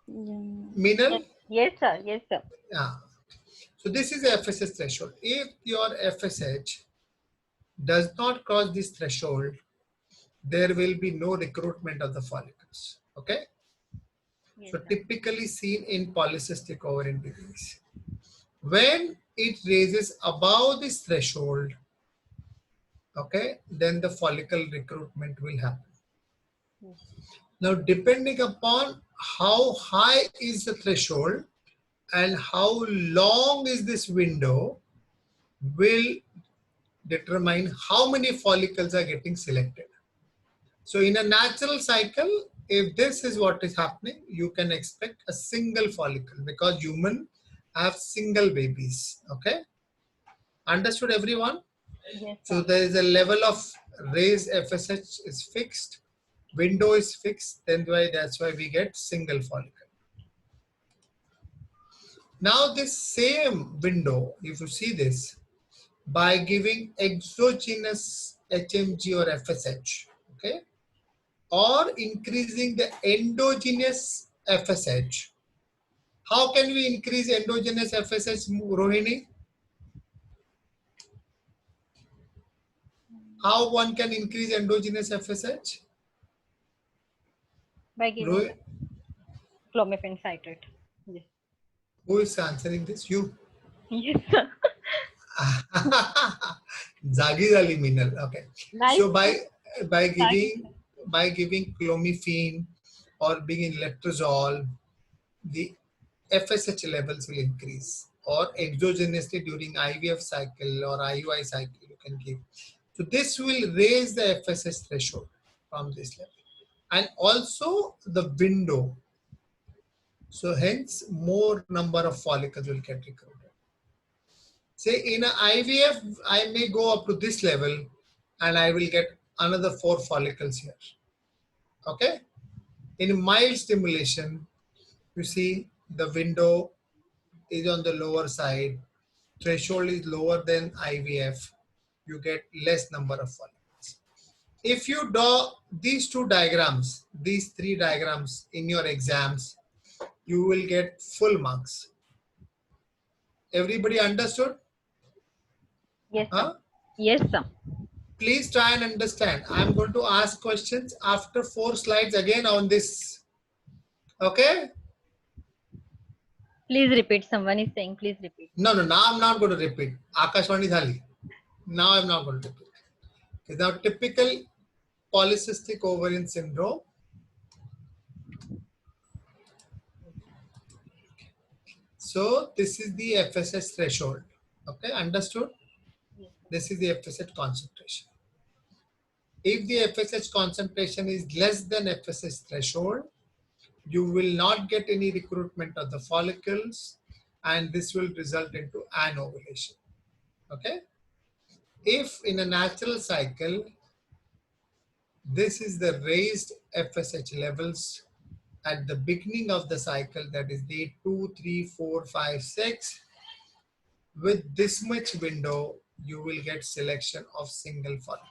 Minal? Yes, sir. Yes, sir. Yeah. So this is the FSH threshold. If your FSH does not cross this threshold, there will be no recruitment of the follicles. Okay. Yes, So sir. typically seen in polycystic ovarian disease. When it raises above this threshold, okay, then the follicle recruitment will happen. Yes. Now, depending upon how high is the threshold and how long is this window will determine how many follicles are getting selected. So in a natural cycle, if this is what is happening, you can expect a single follicle because human have single babies. Okay. Understood everyone? Yes, So sir. there is a level of raised FSH is fixed, window is fixed, then that's why we get single follicle. Now this same window, if you see this, by giving exogenous HMG or FSH, okay, or increasing the endogenous FSH. How can we increase endogenous FSH, Rohini? How one can increase endogenous FSH? By giving Rohini, clomiphene citrate. Yes. who is answering this? You. Yes, sir. Zagi zali Minal. Okay. Nice. So by Nice. giving clomiphene or being letrozole, the FSH levels will increase, or exogenously during IVF cycle or IUI cycle you can give. So this will raise the FSH threshold from this level, and also the window. So hence more number of follicles will get recruited. Say in a IVF, I may go up to this level and I will get another 4 follicles here. Okay. In mild stimulation, you see the window is on the lower side, threshold is lower than IVF, you get less number of follicles. If you draw these 2 diagrams, these 3 diagrams in your exams, you will get full marks. Everybody understood? Yes, sir. Huh? Yes, sir. Please try and understand. I'm going to ask questions after 4 slides again on this. Okay? Please repeat. Someone is saying, please repeat. No, now I'm not going to repeat. Akashwani Dhali. Now I'm not going to repeat. Okay, now typical polycystic ovarian syndrome. So this is the FSH threshold. Okay, understood? Yes, sir. This is the FSH concentration. If the FSH concentration is less than FSH threshold, you will not get any recruitment of the follicles, and this will result into anovulation. Okay. If in a natural cycle, this is the raised FSH levels at the beginning of the cycle, that is day 2, 3, 4, 5, 6. With this much window, you will get selection of single follicle.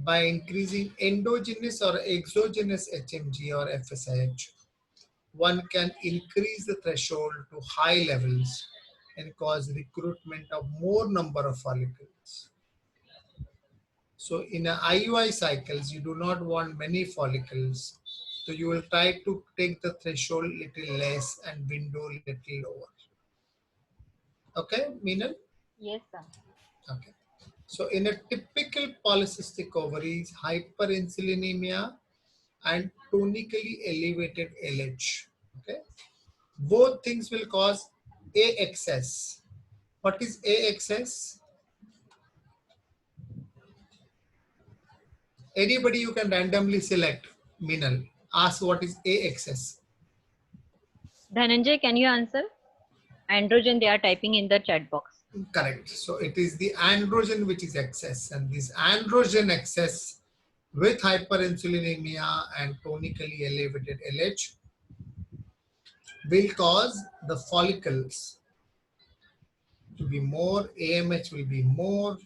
By increasing endogenous or exogenous HMG or FSH, one can increase the threshold to high levels and cause recruitment of more number of follicles. So in a IUI cycles, you do not want many follicles. So you will try to take the threshold little less and window little lower. Okay, Meenal? Yes, sir. Okay. So in a typical polycystic ovaries, hyperinsulinemia and tonically elevated LH. Okay. Both things will cause AXS. What is AXS? Anybody you can randomly select. Minal. Ask what is AXS. Dhananjay, can you answer? Androgen, they are typing in the chat box. Correct. So it is the androgen which is excess, and this androgen excess with hyperinsulinemia and tonically elevated LH will cause the follicles to be more, AMH will be more.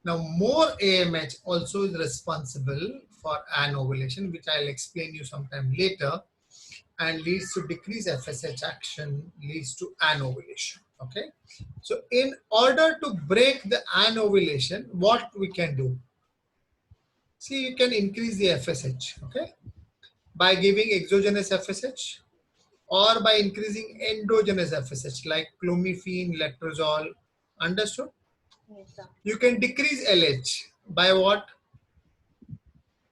Now more AMH also is responsible for anovulation, which I'll explain you sometime later. and leads to decreased FSH action, leads to anovulation. Okay. So in order to break the anovulation, what we can do? See, you can increase the FSH, okay, by giving exogenous FSH or by increasing endogenous FSH like clomiphene, letrozole. Understood? Yes, sir. You can decrease LH by what?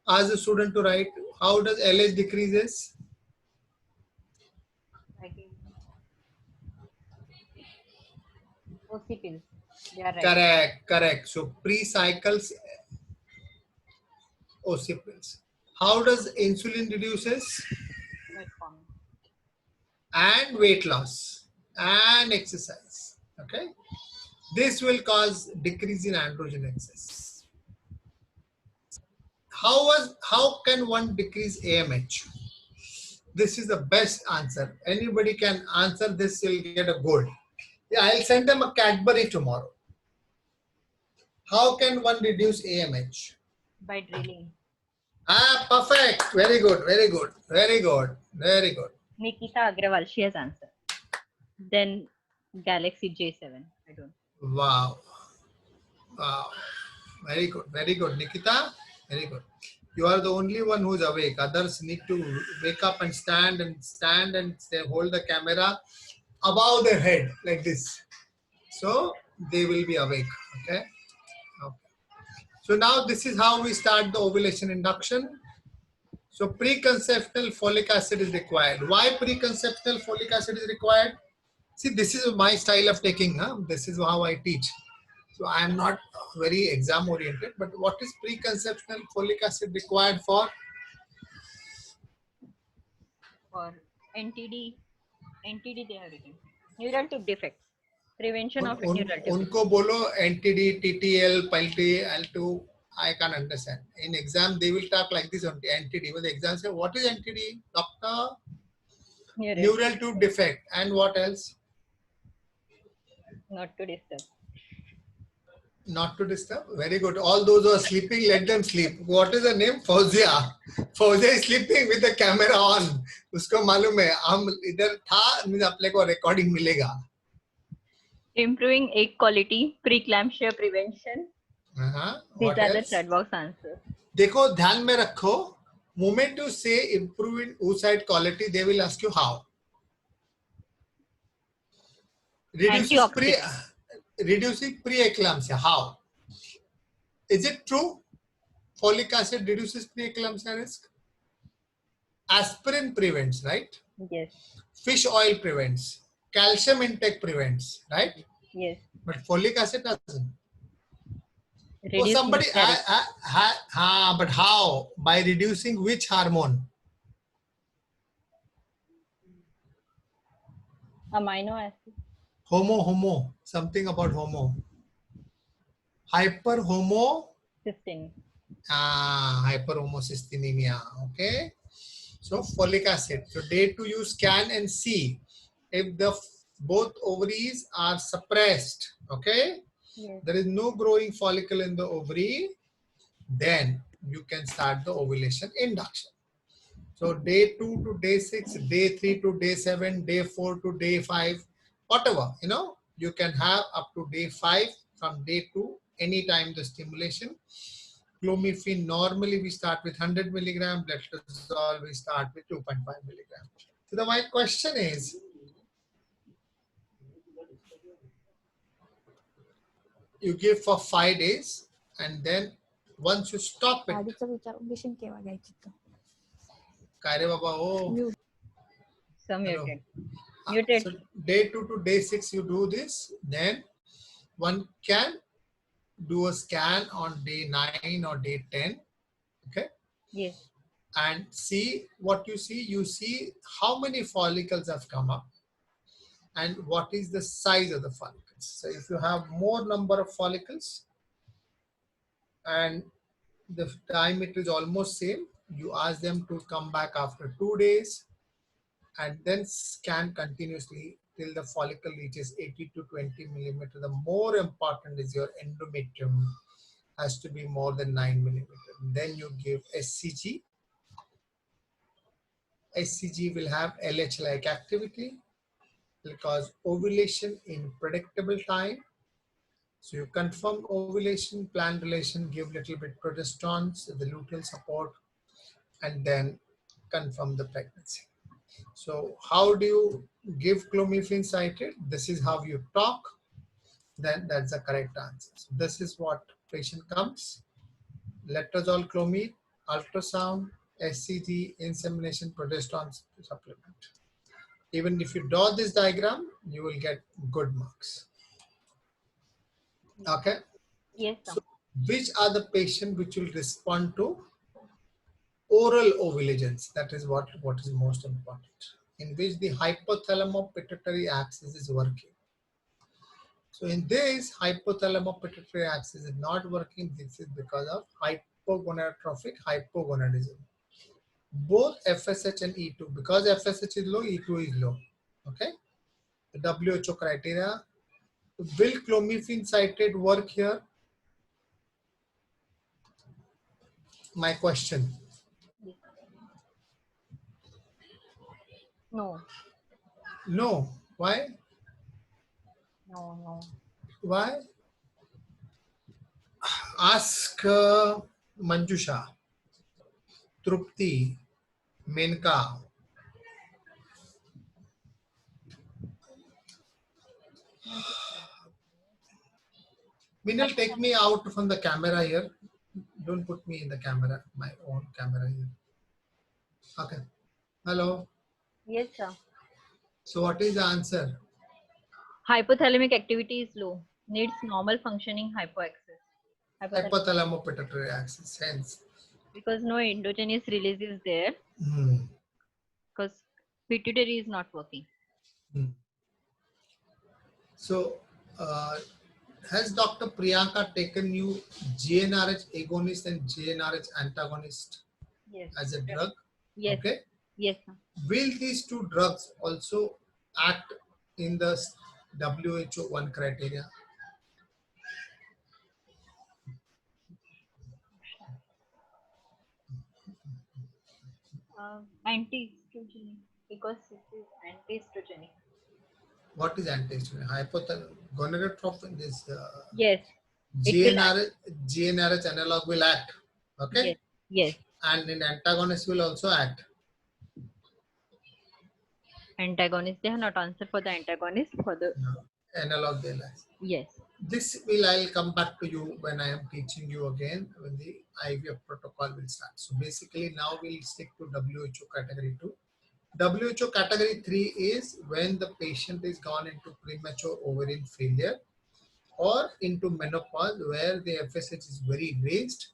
Ask the student to write. How does LH decreases? Like OC pills. They are right. Correct, correct. So pre-cycles occipitals. How does insulin reduces? Metformin. And weight loss and exercise. Okay. This will cause decrease in androgen excess. How can one decrease AMH? This is the best answer. Anybody can answer this, will get a gold. Yeah, I'll send them a Cadbury tomorrow. How can one reduce AMH? By drilling. Ah, perfect. Very good. Very good. Very good. Very good. Nikita Agrawal, she has answered. Then Galaxy J7. I don't. Wow. Wow. Very good. Very good. Nikita, very good. You are the only one who's awake. Others need to wake up and stand and say, hold the camera above their head like this. So they will be awake. Okay. Okay. So now this is how we start the ovulation induction. So preconceptional folic acid is required. Why preconceptional folic acid is required? See, this is my style of taking. This is how I teach. So I am not very exam oriented, but what is preconceptional folic acid required for? For NTD they have written. Neural tube defects. Prevention of neural tube defects. उनको बोलो NTD, TTL, PLT, L2. I can't understand. In exam, they will talk like this only, NTD. When the exam say, what is NTD? Doctor? Neural tube defect. And what else? Not to disturb. Not to disturb. Very good. All those who are sleeping, let them sleep. What is the name? Fauzia. Fauzia is sleeping with the camera on. उसको मालूम है हम इधर था, means अपने को recording मिलेगा. Improving egg quality, preeclampsia prevention. These are the chat box answers. देखो ध्यान में रखो. Moment you say improving oocyte quality, they will ask you how. Reducing preeclampsia. How? Is it true? Folic acid reduces preeclampsia risk. Aspirin prevents, right? Yes. Fish oil prevents. Calcium intake prevents, right? Yes. But folic acid doesn't. Oh, somebody, but how? By reducing which hormone? Amino acid. Homo. Something about homo. Hyperhomocysteine. Hyperhomocystinemia. Okay. So folic acid. So day 2 you scan and see if the both ovaries are suppressed. Okay. Yes. There is no growing follicle in the ovary. Then you can start the ovulation induction. So day 2 to day 6, day 3 to day 7, day 4 to day 5, whatever, you can have up to day 5 from day 2, anytime the stimulation. Clomiphene, normally we start with 100 milligram, letrozole we start with 2.5 milligram. So my question is, you give for 5 days and then once you stop it. Muted. So day 2 to day 6 you do this, then one can do a scan on day 9 or day 10. Okay. Yes. And see what you see. You see how many follicles have come up and what is the size of the follicles. So if you have more number of follicles and the diameter is almost same, you ask them to come back after 2 days and then scan continuously till the follicle reaches 80 to 20 millimeter. The more important is your endometrium has to be more than 9 millimeter. Then you give SCG HCG will have LH-like activity, will cause ovulation in predictable time. So you confirm ovulation, plan relation, give little bit progestins, the luteal support, and then confirm the pregnancy. So how do you give clomiphene citrate? This is how you talk, then that's the correct answer. So this is what patient comes, letrozole clomid, ultrasound, SCG, insemination, progesterone supplement. Even if you draw this diagram, you will get good marks. Okay. Yes, sir. So which are the patients which will respond to oral ovulations? That is what is most important, in which the hypothalamo-pituitary axis is working. So in this, hypothalamo-pituitary axis is not working. This is because of hypogonadotrophic hypogonadism. Both FSH and E2, because FSH is low, E2 is low. Okay. The WHO criteria. Will clomiphene citrate work here? My question. Yes. No. No. Why? No. Why? Ask Manjusha, Trupti, Menka. Minal, take me out from the camera here. Don't put me in the camera, my own camera here. Okay. Hello. Yes, sir. So what is the answer? Hypothalamic activity is low. Needs normal functioning hypoaxis. Hypothalamo-pituitary axis. Hence. Because no endogenous release is there. Because pituitary is not working. So, has Dr. Priyanka taken you GnRH agonist and GnRH antagonist Yes. as a drug? Yes. Okay. Yes, sir. Will these two drugs also act in the WHO 1 criteria? Anti-estrogenic, because it is anti-estrogenic. What is anti-estrogen? Gonadotropin, this Yes. GnRH analog will act. Okay. Yes. Yes. And in antagonist will also act. Antagonist. They have not answered for the antagonist for the analog they'll act. Yes. This will, I'll come back to you when I am teaching you again when the IVF protocol will start. So basically now we'll stick to WHO category 2. WHO category 3 is when the patient is gone into premature ovarian failure or into menopause where the FSH is very raised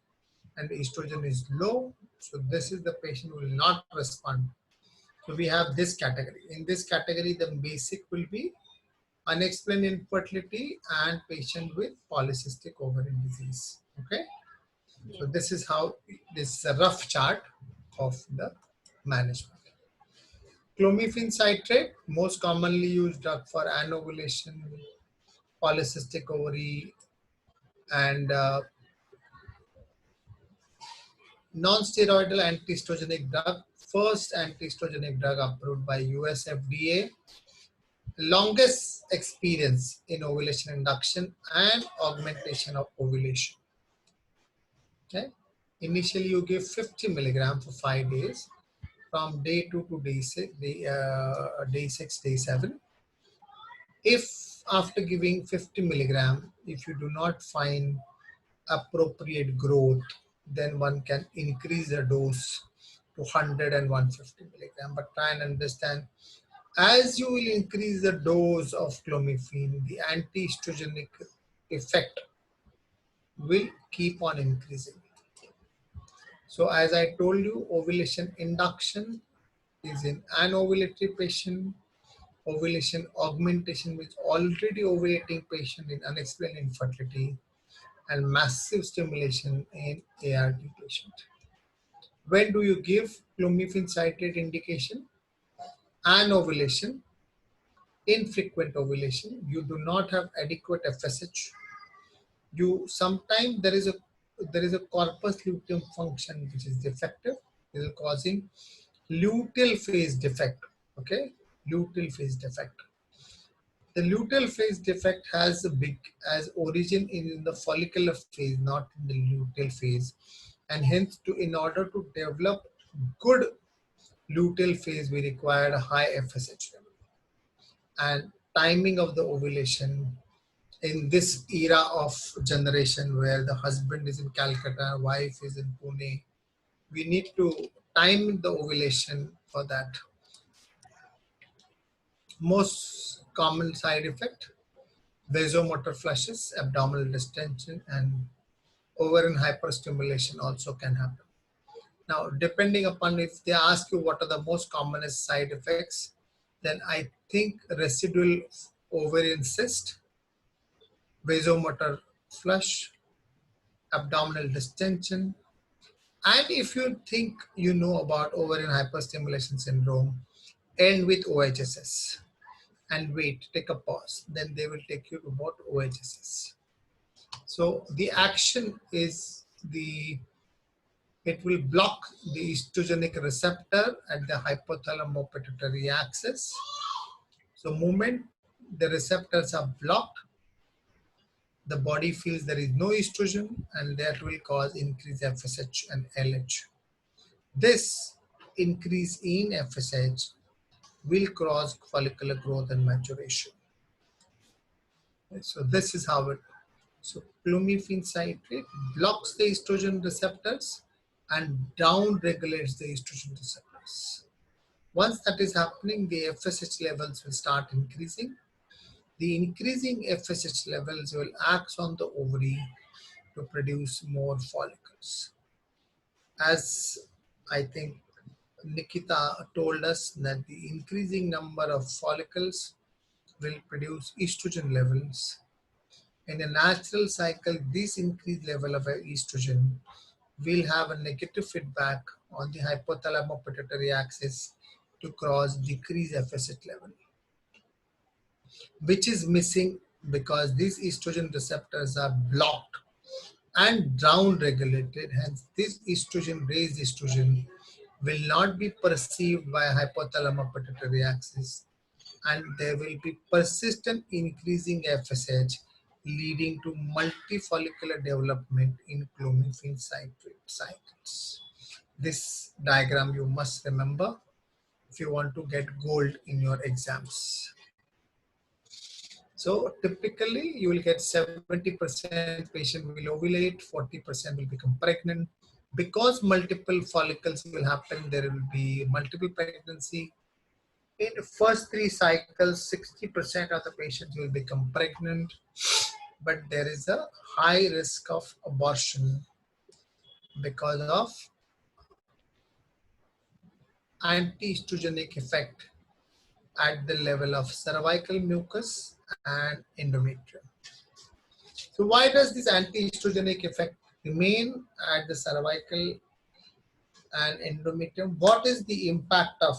and the estrogen is low. So this is the patient who will not respond. So we have this category. In this category, the basic will be unexplained infertility and patient with polycystic ovarian disease. Okay. So this is how, this is a rough chart of the management. Clomiphene citrate, most commonly used drug for anovulation, polycystic ovary, and non-steroidal antiestrogenic drug, first antiestrogenic drug approved by US FDA, longest experience in ovulation induction and augmentation of ovulation. Okay. Initially, you give 50 milligram for 5 days from day 2 to day 6, day 6, day 7. If after giving 50 milligram, if you do not find appropriate growth, then one can increase the dose to 100 and 150 milligram. But try and understand, as you will increase the dose of clomiphene, the anti-estrogenic effect will keep on increasing. So as I told you, ovulation induction is in anovulatory patient, ovulation augmentation with already ovulating patient in unexplained infertility, and massive stimulation in ART patient. When do you give clomiphene citrate indication? Anovulation, infrequent ovulation, you do not have adequate FSH. You sometimes there is a corpus luteum function which is defective, is causing luteal phase defect. Okay, luteal phase defect. The luteal phase defect has origin in the follicular phase, not in the luteal phase, and hence in order to develop good luteal phase, we require a high FSH level. And timing of the ovulation in this era of generation where the husband is in Calcutta, wife is in Pune, we need to time the ovulation for that. Most common side effect, vasomotor flushes, abdominal distension, and ovarian hyperstimulation also can happen. Now, depending upon if they ask you what are the most commonest side effects, then I think residual ovarian cyst, vasomotor flush, abdominal distension, and if you think you know about ovarian hyperstimulation syndrome, end with OHSS and wait, take a pause. Then they will take you to about OHSS. So the action is it will block the estrogenic receptor at the hypothalamo-pituitary axis. So moment the receptors are blocked, the body feels there is no estrogen, and that will cause increased FSH and LH. This increase in FSH will cause follicular growth and maturation. So this is how it. So clomiphene citrate blocks the estrogen receptors and down regulates the estrogen receptors. Once that is happening, the FSH levels will start increasing. The increasing FSH levels will act on the ovary to produce more follicles. As I think Nikita told us that the increasing number of follicles will produce estrogen levels. In a natural cycle, this increased level of estrogen will have a negative feedback on the hypothalamo-pituitary axis to cause decreased FSH level, which is missing because these estrogen receptors are blocked and down regulated. Hence, this estrogen, raised estrogen, will not be perceived by hypothalamo-pituitary axis, and there will be persistent increasing FSH leading to multifollicular development in clomiphene citrate cycles. This diagram you must remember if you want to get gold in your exams. So typically you will get 70% patient will ovulate, 40% will become pregnant. Because multiple follicles will happen, there will be multiple pregnancy. In the first 3 cycles, 60% of the patients will become pregnant, but there is a high risk of abortion because of anti-estrogenic effect at the level of cervical mucus and endometrium. So why does this anti-estrogenic effect remain at the cervical and endometrium? What is the impact of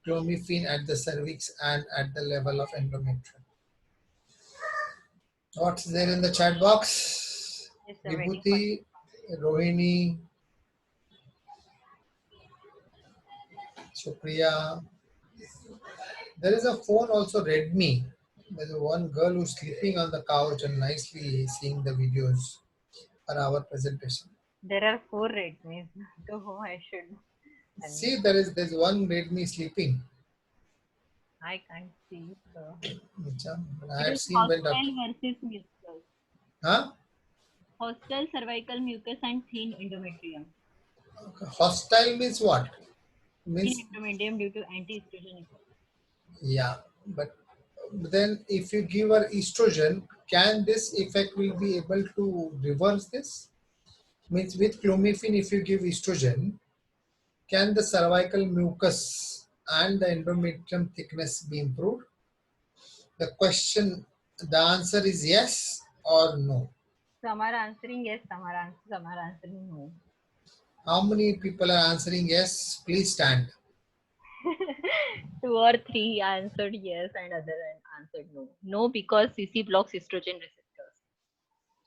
clomiphene at the cervix and at the level of endometrium? What's there in the chat box? Vibhuti, Rohini, Supriya. There is a phone also, Redmi. There's one girl who's sleeping on the couch and nicely seeing the videos for our presentation. There are 4 Redmis. To whom I should? See, there's one Redmi sleeping. I can't see. So. I have seen when hostile versus mucus. Huh? Hostile cervical mucus and thin endometrium. Hostile means what? Thin endometrium due to anti-estrogen effect. Yeah, but then if you give her estrogen, can this effect will be able to reverse this? Means with clomiphene, if you give estrogen, can the cervical mucus and the endometrium thickness be improved? The answer is yes or no. Some are answering yes, some are answering no. How many people are answering yes? Please stand. 2 or 3 answered yes and other answered no. No, because CC blocks estrogen receptors.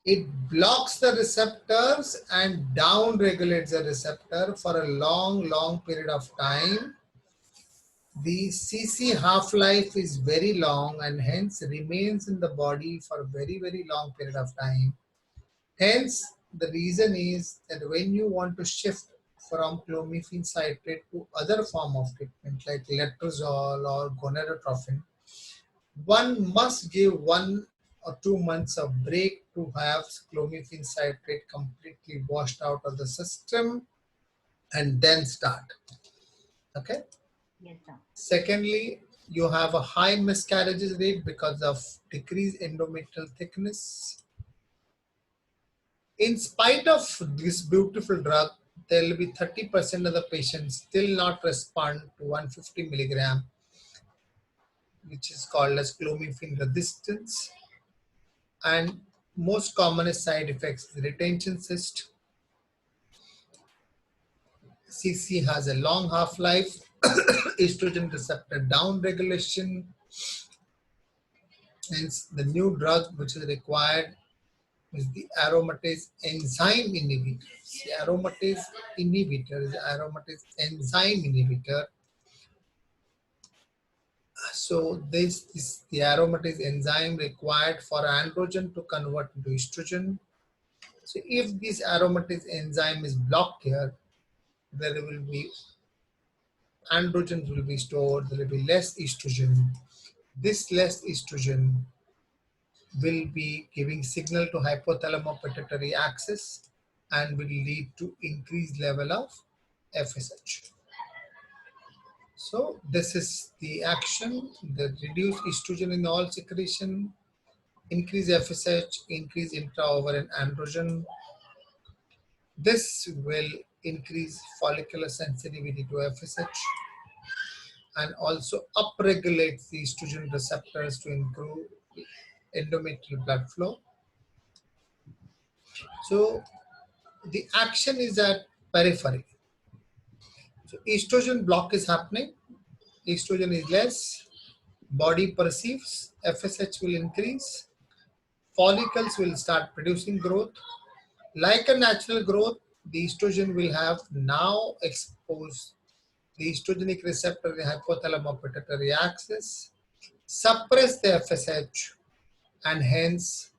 It blocks the receptors and down regulates the receptor for a long period of time. The CC half-life is very long and hence remains in the body for a very long period of time. Hence, the reason is that when you want to shift from clomiphene citrate to other form of treatment like letrozole or gonadotropin, one must give 1 or 2 months of break to have clomiphene citrate completely washed out of the system and then start. Okay. Yes, sir. Secondly, you have a high miscarriages rate because of decreased endometrial thickness. In spite of this beautiful drug, there will be 30% of the patients still not respond to 150 milligram, which is called as clomiphene resistance. And most commonest side effects is retention cyst. CC has a long half-life, estrogen receptor down regulation. Hence, the new drug which is required is the aromatase enzyme inhibitor. The aromatase inhibitor is the aromatase enzyme inhibitor. So this is the aromatase enzyme required for androgen to convert into estrogen. So if this aromatase enzyme is blocked here, there will be androgens will be stored, there will be less estrogen. This less estrogen will be giving signal to hypothalamo-pituitary axis and will lead to increased level of FSH. So this is the action, the reduce estrogen in all secretion, increase FSH, increase intra-ovarian androgen. This will increase follicular sensitivity to FSH and also upregulate the estrogen receptors to improve endometrial blood flow. So the action is at periphery. So estrogen block is happening, estrogen is less, body perceives, FSH will increase, follicles will start producing growth. Like a natural growth, the estrogen will have now exposed the estrogenic receptor in the hypothalamo-pituitary axis, suppress the FSH, and hence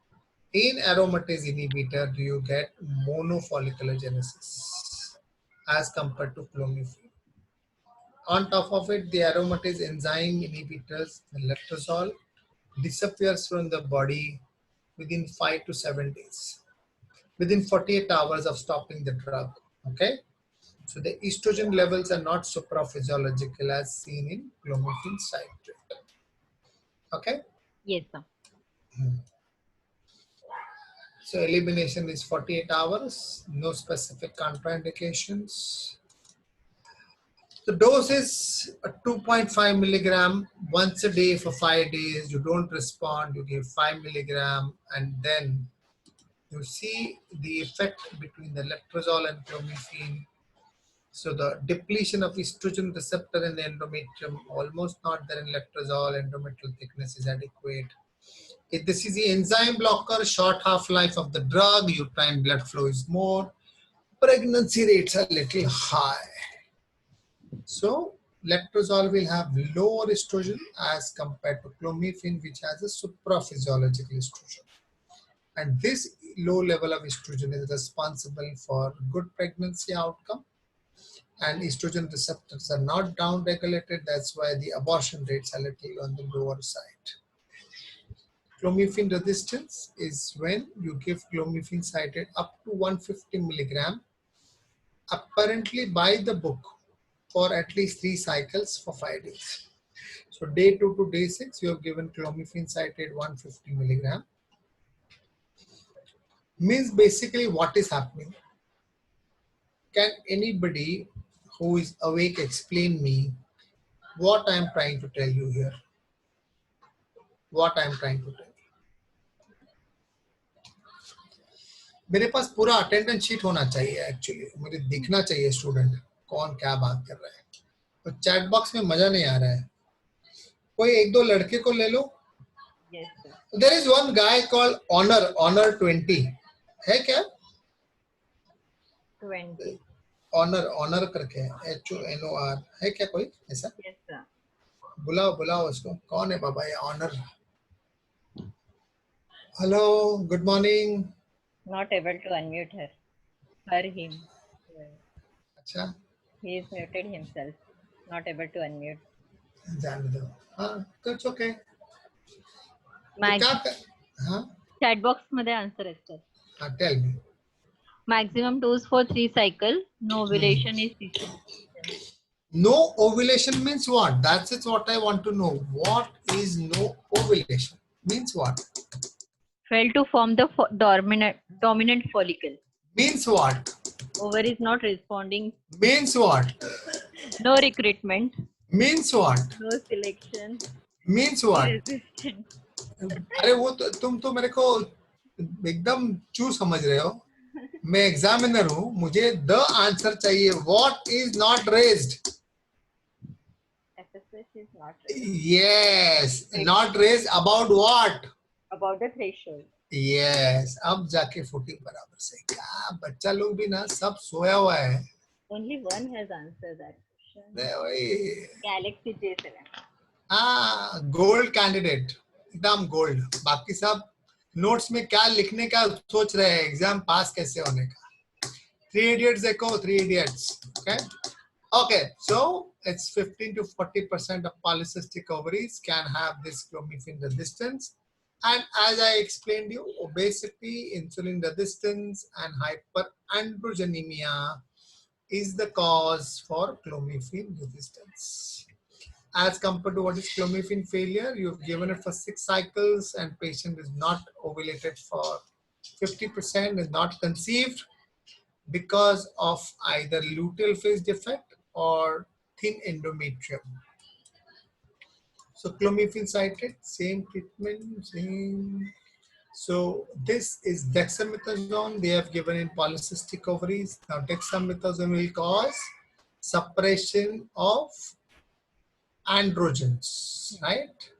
in aromatase inhibitor do you get monofolliculogenesis as compared to clomiphene. On top of it, the aromatase enzyme inhibitors, the letrozole, disappears from the body within 5 to 7 days, within 48 hours of stopping the drug. Okay, so the estrogen levels are not supraphysiological as seen in clomiphene citrate. Okay. Yes, sir. So elimination is 48 hours, no specific contraindications. The dose is 2.5 milligram once a day for 5 days. You don't respond, you give 5 milligram, and then you see the effect between the letrozole and clomiphene. So the depletion of estrogen receptor in the endometrium almost not there in letrozole. Endometrial thickness is adequate. If this is the enzyme blocker, short half-life of the drug, uterine blood flow is more. Pregnancy rates are little high. So letrozole will have lower estrogen as compared to clomiphene, which has a supraphysiological estrogen. And this low level of estrogen is responsible for good pregnancy outcome. And estrogen receptors are not down regulated. That's why the abortion rates are little on the lower side. Clomiphene resistance is when you give clomiphene citrate up to 150 milligram, apparently by the book, for at least 3 cycles for 5 days. So day 2 to day 6, you have given clomiphene citrate 150 milligram. Means basically what is happening? Can anybody who is awake explain me what I am trying to tell you here? What I am trying to tell you. मेरे पास पूरा attendance sheet होना चाहिए actually, मुझे दिखना चाहिए student कौन क्या बात कर रहा है. तो चैट बॉक्स में मजा नहीं आ रहा है. कोई एक दो लड़के को ले लो, Yes, sir. There is one guy called Honor 20 है क्या? 20. Honor करके HONOR है क्या कोई ऐसा? Yes, sir. बुलाओ उसको. कौन है बाबा ये Honor? Hello, good morning. Not able to unmute her. Him. अच्छा. He is muted himself. Not able to unmute. जाने दो. हाँ, it's okay. Max क्या हाँ? chat box मध्ये answer आहे sir. Tell me. Maximum dose for 3 cycle. No ovulation is issue. No ovulation means what? That's it. What I want to know. What is no ovulation? Means what? Fail to form the dominant follicle. Means what? Ovary is not responding. Means what? No recruitment. Means what? No selection. Means what? Resistant. अरे वो तुम तो मेरे को एकदम चू समझ रहे हो. मैं एग्जामिनर हूँ. मुझे द आंसर चाहिए. What is not raised? FSH is not raised. Yes, not raised about what? About the threshold. Yes. अब जाके फुटी बराबर से. क्या बच्चा लोग भी ना सब सोया हुआ है. Only one has answered that question. वही. Galaxy J7. Gold candidate. एकदम गोल्ड. बाकी सब नोट्स में क्या लिखने का सोच रहे हैं. एग्जाम पास कैसे होने का. 3 idiots देखो. 3 idiots. Okay, so it's 15 to 40% of polycystic ovaries can have this clomiphene resistance, and as I explained you, obesity, insulin resistance, and hyperandrogenemia is the cause for clomiphene resistance. As compared to what is clomiphene failure, you've given it for 6 cycles and patient is not ovulated for 50%, is not conceived because of either luteal phase defect or thin endometrium. So clomiphene citrate, same treatment, same. So this is dexamethasone. They have given in polycystic ovaries. Now dexamethasone will cause suppression of androgens, right?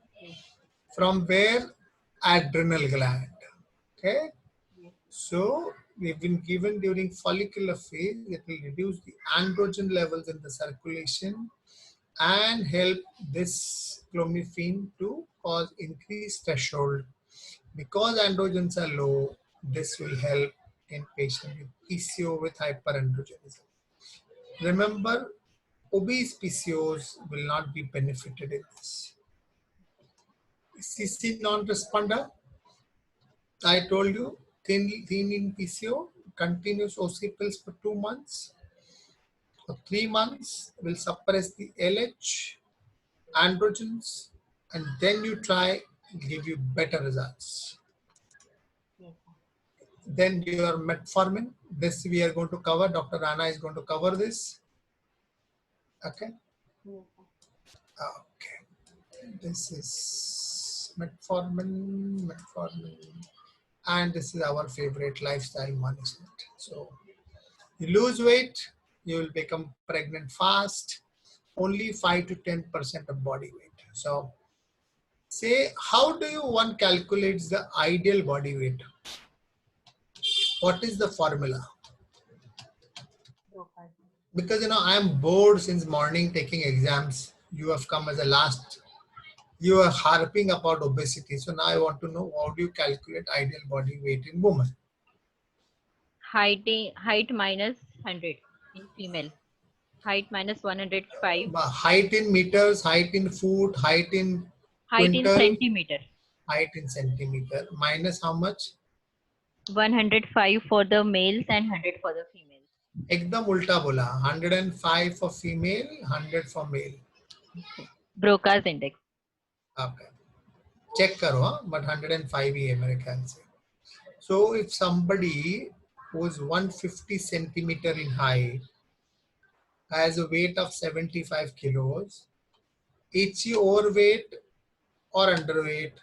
From where? Adrenal gland. Okay. So we've been given during follicular phase. It will reduce the androgen levels in the circulation and help this clomiphene to cause increased threshold. Because androgens are low, this will help in patients with PCO with hyperandrogenism. Remember, obese PCOs will not be benefited in this. CC non-responder, I told you, thin in PCO, continuous OC pills for 2 months. For 3 months, will suppress the LH, androgens, and then you try, give you better results. Then your metformin, this we are going to cover. Dr. Rana is going to cover this. Okay. Okay. This is metformin, and this is our favorite lifestyle management. So you lose weight, you will become pregnant fast, only 5 to 10% of body weight. So say, how do one calculates the ideal body weight? What is the formula? Because I am bored since morning taking exams. You have come as a last. You are harping about obesity. So now I want to know, how do you calculate ideal body weight in women? Height minus 100 in female. Height minus 105. Height in meters, height in foot, height in quintal, centimeter. Height in centimeter. Minus how much? 105 for the males and 100 for the females. एकदम उल्टा बोला. 105 for female, 100 for male. Broca's index. Okay. Check करो, but 105 ही है मेरे ख्याल से. So if somebody who is 150 centimeter in height has a weight of 75 kilos, is he overweight or underweight?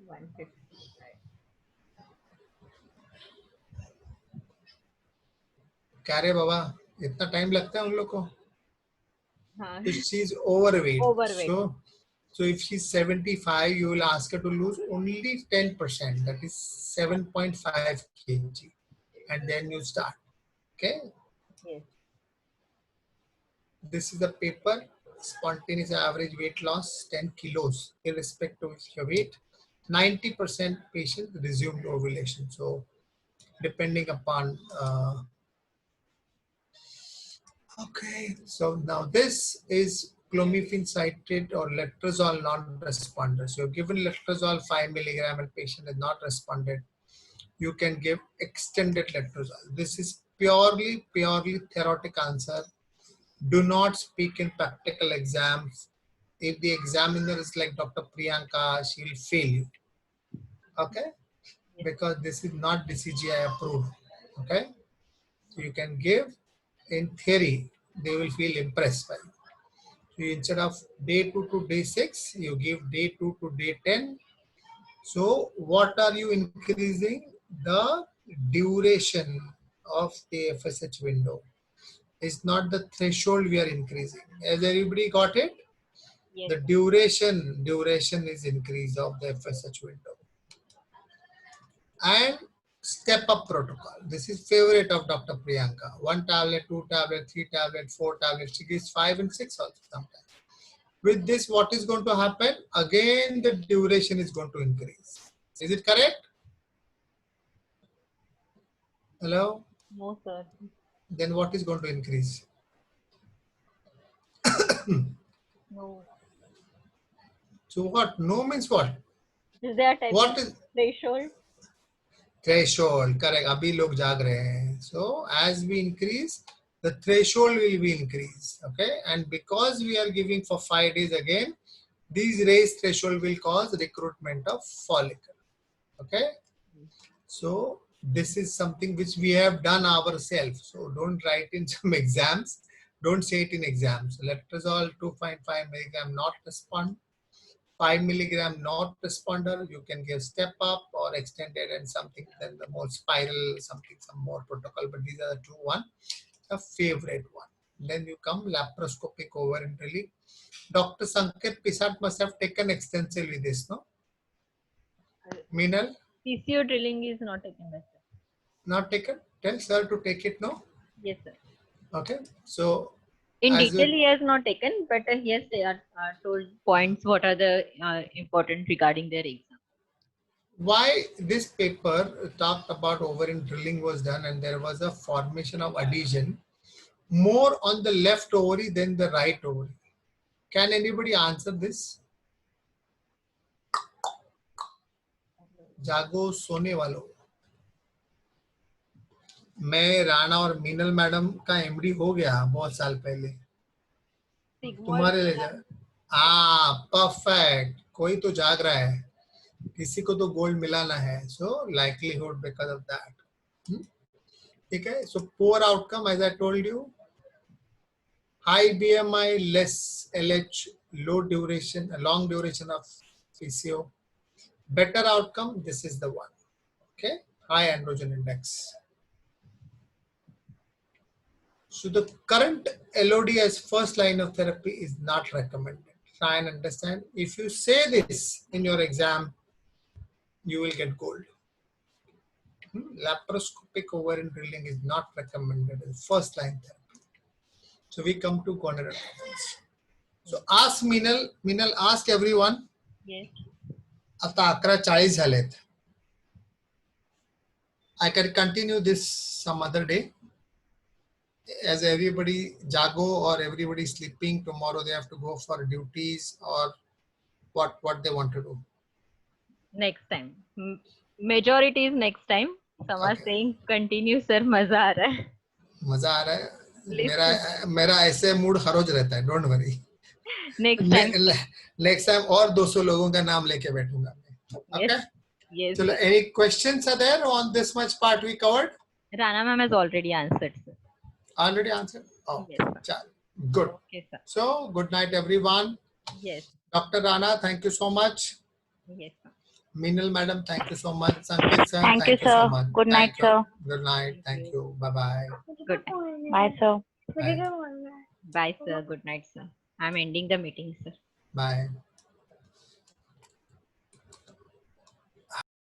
150. क्या रे बाबा, इतना टाइम लगता है उन लोग को? हाँ. She is overweight. Overweight. So So if she's 75, you will ask her to lose only 10%, that is 7.5 kg, and then you start. Okay. Yes. This is the paper, spontaneous average weight loss 10 kilos, irrespective of your weight. 90% patients resumed ovulation. So depending upon okay, so now this is clomiphene citrate or letrozole non-responder. So you're given letrozole 5 milligram and patient has not responded. You can give extended letrozole. This is purely theoretic answer. Do not speak in practical exams. If the examiner is like Dr. Priyanka, she will fail you. Okay? Yes. Because this is not DCGI approved. Okay? So you can give in theory, they will feel impressed by you. So instead of day 2 to day 6, you give day 2 to day 10. So what are you increasing? The duration of the FSH window. It's not the threshold we are increasing. Has everybody got it? Yes. The duration is increase of the FSH window. And step up protocol. This is favorite of Dr. Priyanka. 1 tablet, 2 tablet, 3 tablet, 4 tablets. She gives 5 and 6 also sometimes. With this, what is going to happen? Again, the duration is going to increase. Is it correct? Hello? No, sir. Then what is going to increase? No. So what? No means what? Is there a type What of is threshold? threshold? Correct. अभी लोग जाग रहे हैं. So as we increase, the threshold will be increased. Okay. And because we are giving for 5 days again, these raised threshold will cause recruitment of follicle. Okay. So this is something which we have done ourselves. So don't write in some exams. Don't say it in exams. Letrozole 2.5 milligram not respond. 5 milligram not responder. You can give step up or extended and something. Then the more spiral, something, some more protocol. But these are the two one. The favorite one. Then you come laparoscopic ovarian drilling. Dr. Sanket Pisat must have taken extensively this, no? Meenal? PCO drilling is not taken by sir. Not taken? Tell sir to take it, no? Yes, sir. Okay. So, In as detail, you, he has not taken, but yes, they are told points what are the important regarding their exam. why this paper talked about ovarian drilling was done and there was a formation of adhesion more on the left ovary than the right ovary. Can anybody answer this? जागो सोने वालों. मैं राणा और Meenal madam का MD हो गया बहुत साल पहले. तुम्हारे ले जा. परफेक्ट. कोई तो जाग रहा है. किसी को तो गोल्ड मिलाना है. So likelihood because of that. ठीक है. So poor outcome as I told you. High BMI, less LH, low duration, long duration of PCO. Better outcome, this is the one. Okay, high androgen index. So the current LOD as first line of therapy is not recommended. Try and understand. If you say this in your exam, you will get gold. Laparoscopic ovarian drilling is not recommended as first line therapy. So we come to gonadotropins. So ask Meenal, ask everyone. Yes. आता 11:40 झालेत. I can continue this some other day. As everybody jago or everybody sleeping, tomorrow they have to go for duties or what they want to do. Next time. Majority is next time. Some are Okay. saying continue, sir. मजा आ रहा है. मजा आ रहा है. Please. मेरा ऐसे mood हर रोज रहता है. Don't worry. Next time. Next time और 200 लोगों का नाम लेके बैठूंगा मैं. Okay. Yes. Yes. So any questions are there on this much part we covered? Rana ma'am has already answered, sir. Already answered? Oh, Yes, sir. good. Okay, sir. So, good night, everyone. Yes. Dr. Rana, thank you so much. Yes, sir. Meenal madam, thank you so much. Sanket sir, Thank you, so sir. much. Good night, Thank you. sir. Good night. Thank you. Bye-bye. Good night. Bye, sir. Bye. Bye, sir. Good night, sir. I'm ending the meeting, sir. Bye.